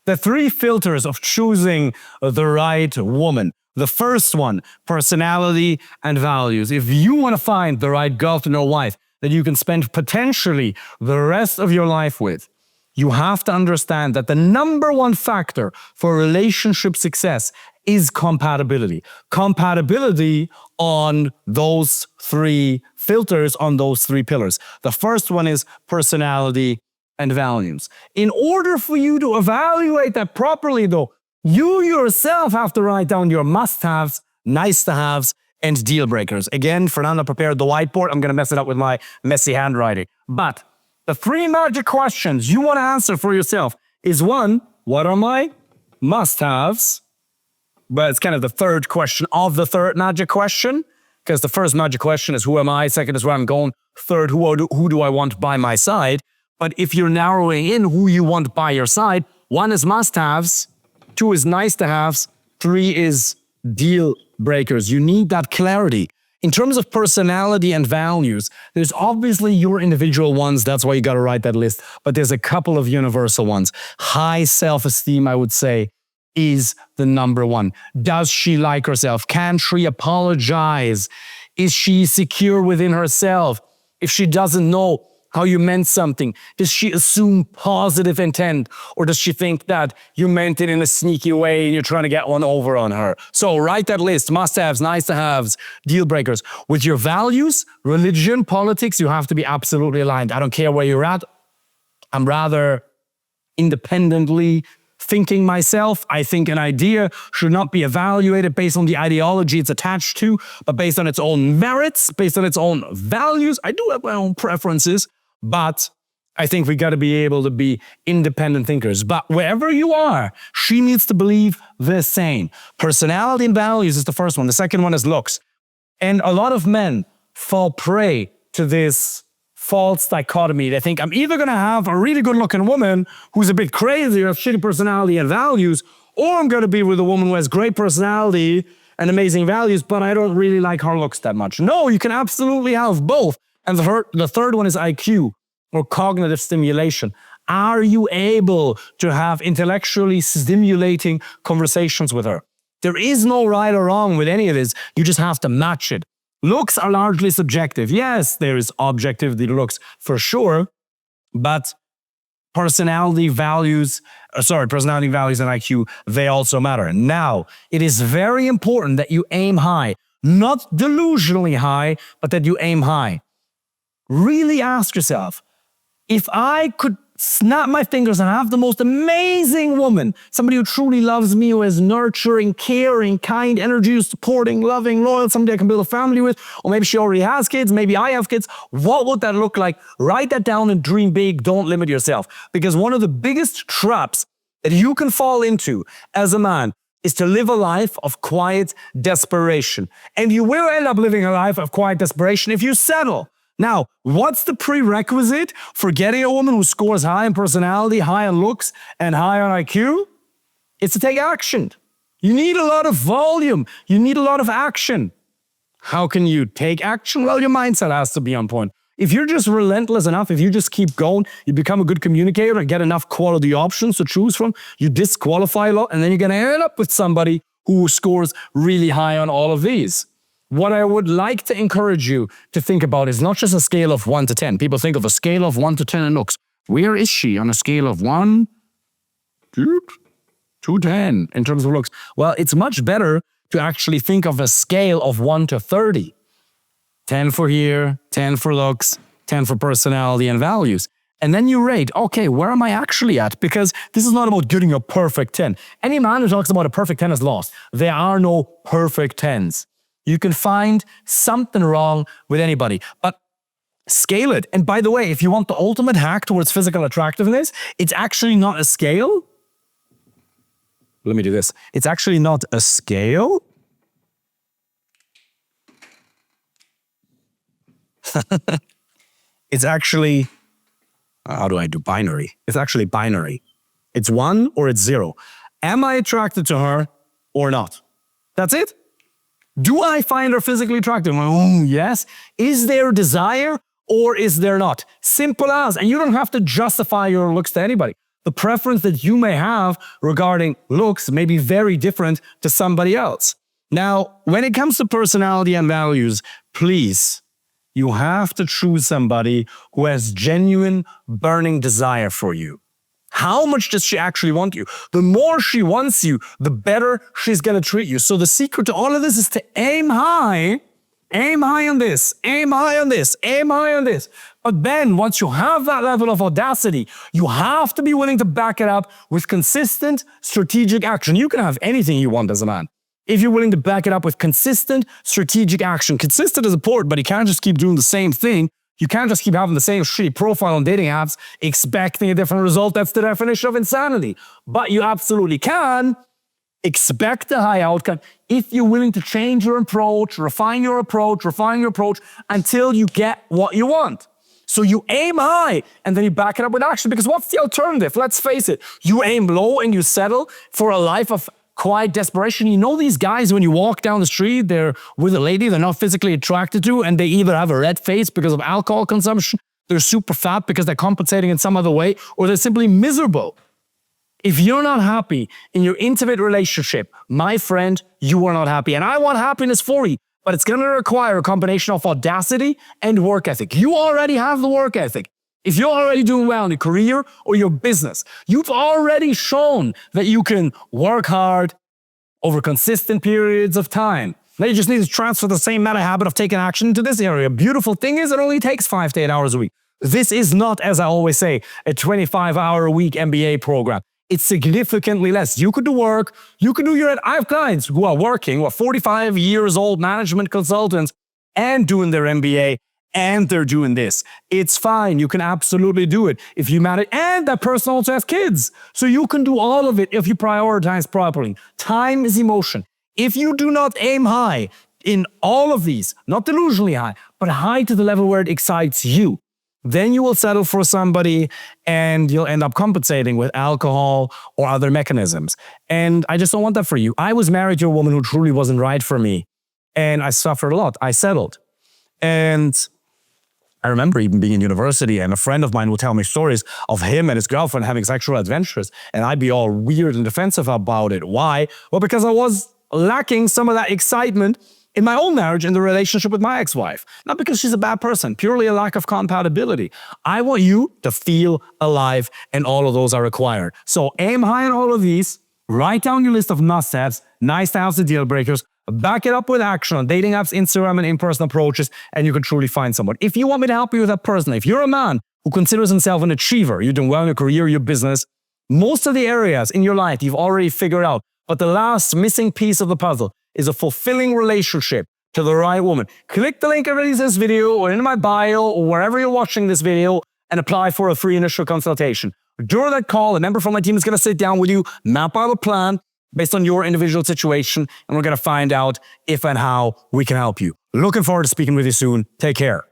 The 3 filters of choosing the right woman. The first one, personality and values. If you want to find the right girlfriend or wife that you can spend potentially the rest of your life with, you have to understand that the number one factor for relationship success is compatibility. Compatibility on those 3 filters, on those 3 pillars. The first one is personality and values. In order for you to evaluate that properly, though, you yourself have to write down your must-haves, nice-to-haves, and deal breakers. Again, Fernando prepared the whiteboard. I'm going to mess it up with my messy handwriting. But the 3 magic questions you want to answer for yourself is 1, what are my must-haves? But it's kind of the third question of the third magic question, because the first magic question is who am I? Second is where I'm going. Third, who do I want by my side? But if you're narrowing in who you want by your side, 1 is must-haves, 2 is nice-to-haves, 3 is deal breakers. You need that clarity. In terms of personality and values, there's obviously your individual ones. That's why you got to write that list. But there's a couple of universal ones. High self-esteem, I would say, is the number 1. Does she like herself? Can she apologize? Is she secure within herself? If she doesn't know how you meant something, does she assume positive intent? Or does she think that you meant it in a sneaky way and you're trying to get one over on her? So write that list, must-haves, nice-to-haves, deal breakers. With your values, religion, politics, you have to be absolutely aligned. I don't care where you're at. I'm rather independently thinking myself. I think an idea should not be evaluated based on the ideology it's attached to, but based on its own merits, based on its own values. I do have my own preferences, but I think we got to be able to be independent thinkers. But wherever you are, she needs to believe the same. Personality and values is the first one. The second one is looks. And a lot of men fall prey to this false dichotomy. They think I'm either going to have a really good looking woman who's a bit crazy or has shitty personality and values, or I'm going to be with a woman who has great personality and amazing values, but I don't really like her looks that much. No, you can absolutely have both. And the third one is IQ, or cognitive stimulation. Are you able to have intellectually stimulating conversations with her? There is no right or wrong with any of this. You just have to match it. Looks are largely subjective. Yes, there is objectivity to looks for sure, but personality values and IQ, they also matter. Now, it is very important that you aim high, not delusionally high, but that you aim high. Really ask yourself, if I could snap my fingers and have the most amazing woman, somebody who truly loves me, who is nurturing, caring, kind, energy, supporting, loving, loyal, somebody I can build a family with, or maybe she already has kids, maybe I have kids, what would that look like? Write that down and dream big. Don't limit yourself. Because one of the biggest traps that you can fall into as a man is to live a life of quiet desperation. And you will end up living a life of quiet desperation if you settle. Now, what's the prerequisite for getting a woman who scores high in personality, high on looks, and high on IQ? It's to take action. You need a lot of volume. You need a lot of action. How can you take action? Well, your mindset has to be on point. If you're just relentless enough, if you just keep going, you become a good communicator and get enough quality options to choose from, you disqualify a lot, and then you're going to end up with somebody who scores really high on all of these. What I would like to encourage you to think about is not just a scale of 1 to 10. People think of a scale of 1 to 10 in looks. Where is she on a scale of 1 to 10 in terms of looks? Well, it's much better to actually think of a scale of 1 to 30. 10 for here, 10 for looks, 10 for personality and values. And then you rate, okay, where am I actually at? Because this is not about getting a perfect 10. Any man who talks about a perfect 10 is lost. There are no perfect 10s. You can find something wrong with anybody, but scale it. And by the way, if you want the ultimate hack towards physical attractiveness, it's actually not a scale. Let me do this. It's actually not a scale. It's actually, how do I do binary? It's actually binary. It's 1 or it's 0. Am I attracted to her or not? That's it. Do I find her physically attractive? Oh, yes. Is there desire or is there not? Simple as. And you don't have to justify your looks to anybody. The preference that you may have regarding looks may be very different to somebody else. Now, when it comes to personality and values, please, you have to choose somebody who has genuine burning desire for you. How much does she actually want you? The more she wants you, the better she's going to treat you. So the secret to all of this is to aim high. Aim high on this, aim high on this, aim high on this. But then once you have that level of audacity, you have to be willing to back it up with consistent strategic action. You can have anything you want as a man. If you're willing to back it up with consistent strategic action. Consistent is important, but you can't just keep doing the same thing. You can't just keep having the same shitty profile on dating apps, expecting a different result. That's the definition of insanity. But you absolutely can expect a high outcome if you're willing to change your approach, refine your approach until you get what you want. So you aim high and then you back it up with action, because what's the alternative? Let's face it. You aim low and you settle for a life of quiet desperation. You know these guys, when you walk down the street, they're with a lady they're not physically attracted to, and they either have a red face because of alcohol consumption, they're super fat because they're compensating in some other way, or they're simply miserable. If you're not happy in your intimate relationship, my friend, you are not happy. And I want happiness for you, but it's going to require a combination of audacity and work ethic. You already have the work ethic. If you're already doing well in your career or your business, you've already shown that you can work hard over consistent periods of time. Now you just need to transfer the same meta habit of taking action into this area. Beautiful thing is, it only takes 5 to 8 hours a week. This is not, as I always say, a 25-hour-a-week MBA program. It's significantly less. You could do work, you could do I have clients who are working, who are 45 years old management consultants and doing their MBA, and they're doing this. It's fine. You can absolutely do it if you manage. And that person also has kids. So you can do all of it if you prioritize properly. Time is emotion. If you do not aim high in all of these, not delusionally high, but high to the level where it excites you, then you will settle for somebody and you'll end up compensating with alcohol or other mechanisms. And I just don't want that for you. I was married to a woman who truly wasn't right for me. And I suffered a lot. I settled. And I remember even being in university, and a friend of mine would tell me stories of him and his girlfriend having sexual adventures. And I'd be all weird and defensive about it. Why? Well, because I was lacking some of that excitement in my own marriage, in the relationship with my ex-wife. Not because she's a bad person, purely a lack of compatibility. I want you to feel alive, and all of those are required. So aim high on all of these, write down your list of must-haves, nice-to-haves and deal breakers, back it up with action on dating apps, Instagram, and in-person approaches, and you can truly find someone. If you want me to help you with that personally, if you're a man who considers himself an achiever, you're doing well in your career, your business, most of the areas in your life you've already figured out, but the last missing piece of the puzzle is a fulfilling relationship to the right woman. Click the link underneath this video or in my bio or wherever you're watching this video and apply for a free initial consultation. During that call, a member from my team is going to sit down with you, map out a plan based on your individual situation, and we're going to find out if and how we can help you. Looking forward to speaking with you soon. Take care.